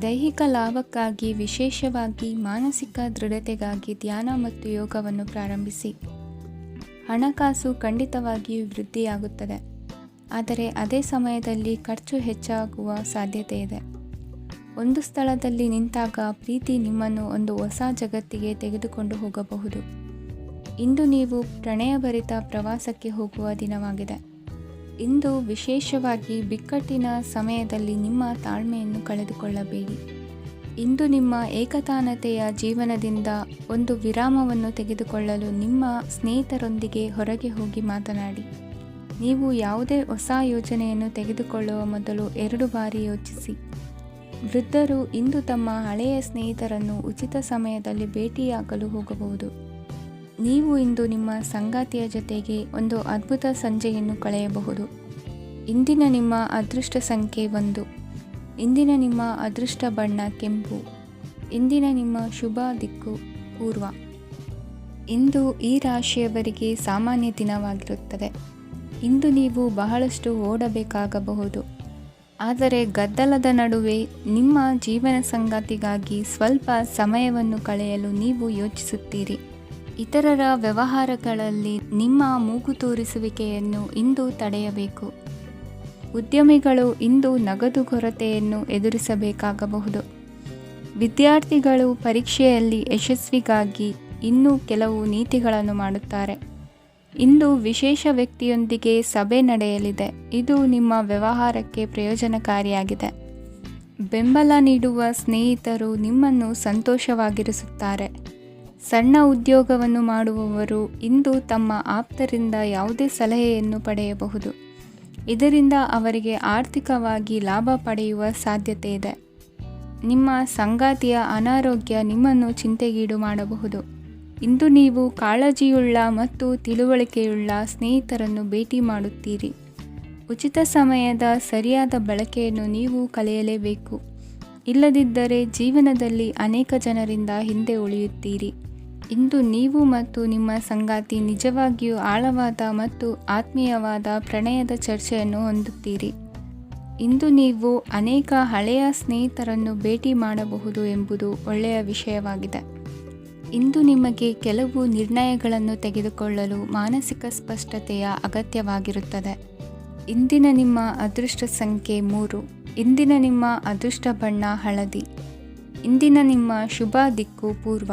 ದೈಹಿಕ ಲಾಭಕ್ಕಾಗಿ, ವಿಶೇಷವಾಗಿ ಮಾನಸಿಕ ದೃಢತೆಗಾಗಿ ಧ್ಯಾನ ಮತ್ತು ಯೋಗವನ್ನು ಪ್ರಾರಂಭಿಸಿ. ಹಣಕಾಸು ಖಂಡಿತವಾಗಿಯೂ ವೃದ್ಧಿಯಾಗುತ್ತದೆ, ಆದರೆ ಅದೇ ಸಮಯದಲ್ಲಿ ಖರ್ಚು ಹೆಚ್ಚಾಗುವ ಸಾಧ್ಯತೆ ಇದೆ. ಒಂದು ಸ್ಥಳದಲ್ಲಿ ನಿಂತಾಗ ಪ್ರೀತಿ ನಿಮ್ಮನ್ನು ಒಂದು ಹೊಸ ಜಗತ್ತಿಗೆ ತೆಗೆದುಕೊಂಡು ಹೋಗಬಹುದು. ಇಂದು ನೀವು ಪ್ರಣಯಭರಿತ ಪ್ರವಾಸಕ್ಕೆ ಹೋಗುವ ದಿನವಾಗಿದೆ. ಇಂದು ವಿಶೇಷವಾಗಿ ಬಿಕ್ಕಟ್ಟಿನ ಸಮಯದಲ್ಲಿ ನಿಮ್ಮ ತಾಳ್ಮೆಯನ್ನು ಕಳೆದುಕೊಳ್ಳಬೇಡಿ. ಇಂದು ನಿಮ್ಮ ಏಕತಾನತೆಯ ಜೀವನದಿಂದ ಒಂದು ವಿರಾಮವನ್ನು ತೆಗೆದುಕೊಳ್ಳಲು ನಿಮ್ಮ ಸ್ನೇಹಿತರೊಂದಿಗೆ ಹೊರಗೆ ಹೋಗಿ ಮಾತನಾಡಿ. ನೀವು ಯಾವುದೇ ಹೊಸ ಯೋಜನೆಯನ್ನು ತೆಗೆದುಕೊಳ್ಳುವ ಮೊದಲು 2 ಬಾರಿ ಯೋಚಿಸಿ. ವೃದ್ಧರು ಇಂದು ತಮ್ಮ ಹಳೆಯ ಸ್ನೇಹಿತರನ್ನು ಉಚಿತ ಸಮಯದಲ್ಲಿ ಭೇಟಿಯಾಗಲು ಹೋಗಬಹುದು. ನೀವು ಇಂದು ನಿಮ್ಮ ಸಂಗಾತಿಯ ಜೊತೆಗೆ ಒಂದು ಅದ್ಭುತ ಸಂಜೆಯನ್ನು ಕಳೆಯಬಹುದು. ಇಂದಿನ ನಿಮ್ಮ ಅದೃಷ್ಟ ಸಂಖ್ಯೆ 1. ಇಂದಿನ ನಿಮ್ಮ ಅದೃಷ್ಟ ಬಣ್ಣ ಕೆಂಪು. ಇಂದಿನ ನಿಮ್ಮ ಶುಭ ದಿಕ್ಕು ಪೂರ್ವ. ಇಂದು ಈ ರಾಶಿಯವರಿಗೆ ಸಾಮಾನ್ಯ ದಿನವಾಗಿರುತ್ತದೆ. ಇಂದು ನೀವು ಬಹಳಷ್ಟು ಓಡಬೇಕಾಗಬಹುದು, ಆದರೆ ಗದ್ದಲದ ನಡುವೆ ನಿಮ್ಮ ಜೀವನ ಸಂಗಾತಿಗಾಗಿ ಸ್ವಲ್ಪ ಸಮಯವನ್ನು ಕಳೆಯಲು ನೀವು ಯೋಚಿಸುತ್ತೀರಿ. ಇತರರ ವ್ಯವಹಾರಗಳಲ್ಲಿ ನಿಮ್ಮ ಮೂಗು ತೂರಿಸುವಿಕೆಯನ್ನು ಇಂದು ತಡೆಯಬೇಕು. ಉದ್ಯಮಿಗಳು ಇಂದು ನಗದು ಕೊರತೆಯನ್ನು ಎದುರಿಸಬೇಕಾಗಬಹುದು. ವಿದ್ಯಾರ್ಥಿಗಳು ಪರೀಕ್ಷೆಯಲ್ಲಿ ಯಶಸ್ವಿಗಾಗಿ ಇನ್ನೂ ಕೆಲವು ನೀತಿಗಳನ್ನು ಮಾಡುತ್ತಾರೆ. ಇಂದು ವಿಶೇಷ ವ್ಯಕ್ತಿಯೊಂದಿಗೆ ಸಭೆ ನಡೆಯಲಿದೆ. ಇದು ನಿಮ್ಮ ವ್ಯವಹಾರಕ್ಕೆ ಪ್ರಯೋಜನಕಾರಿಯಾಗಿದೆ. ಬೆಂಬಲ ನೀಡುವ ಸ್ನೇಹಿತರು ನಿಮ್ಮನ್ನು ಸಂತೋಷವಾಗಿರಿಸುತ್ತಾರೆ. ಸಣ್ಣ ಉದ್ಯೋಗವನ್ನು ಮಾಡುವವರು ಇಂದು ತಮ್ಮ ಆಪ್ತರಿಂದ ಯಾವುದೇ ಸಲಹೆಯನ್ನು ಪಡೆಯಬಹುದು. ಇದರಿಂದ ಅವರಿಗೆ ಆರ್ಥಿಕವಾಗಿ ಲಾಭ ಪಡೆಯುವ ಸಾಧ್ಯತೆ ಇದೆ. ನಿಮ್ಮ ಸಂಗಾತಿಯ ಅನಾರೋಗ್ಯ ನಿಮ್ಮನ್ನು ಚಿಂತೆಗೀಡು ಮಾಡಬಹುದು. ಇಂದು ನೀವು ಕಾಳಜಿಯುಳ್ಳ ಮತ್ತು ತಿಳುವಳಿಕೆಯುಳ್ಳ ಸ್ನೇಹಿತರನ್ನು ಭೇಟಿ ಮಾಡುತ್ತೀರಿ. ಉಚಿತ ಸಮಯದ ಸರಿಯಾದ ಬಳಕೆಯನ್ನು ನೀವು ಕಲಿಯಲೇಬೇಕು. ಇಲ್ಲದಿದ್ದರೆ ಜೀವನದಲ್ಲಿ ಅನೇಕ ಜನರಿಂದ ಹಿಂದೆ ಉಳಿಯುತ್ತೀರಿ. ಇಂದು ನೀವು ಮತ್ತು ನಿಮ್ಮ ಸಂಗಾತಿ ನಿಜವಾಗಿಯೂ ಆಳವಾದ ಮತ್ತು ಆತ್ಮೀಯವಾದ ಪ್ರಣಯದ ಚರ್ಚೆಯನ್ನು ಹೊಂದುತ್ತೀರಿ. ಇಂದು ನೀವು ಅನೇಕ ಹಳೆಯ ಸ್ನೇಹಿತರನ್ನು ಭೇಟಿ ಮಾಡಬಹುದು ಎಂಬುದು ಒಳ್ಳೆಯ ವಿಷಯವಾಗಿದೆ. ಇಂದು ನಿಮಗೆ ಕೆಲವು ನಿರ್ಣಯಗಳನ್ನು ತೆಗೆದುಕೊಳ್ಳಲು ಮಾನಸಿಕ ಸ್ಪಷ್ಟತೆಯ ಅಗತ್ಯವಾಗಿರುತ್ತದೆ. ಇಂದಿನ ನಿಮ್ಮ ಅದೃಷ್ಟ ಸಂಖ್ಯೆ 3. ಇಂದಿನ ನಿಮ್ಮ ಅದೃಷ್ಟ ಬಣ್ಣ ಹಳದಿ. ಇಂದಿನ ನಿಮ್ಮ ಶುಭ ದಿಕ್ಕು ಪೂರ್ವ.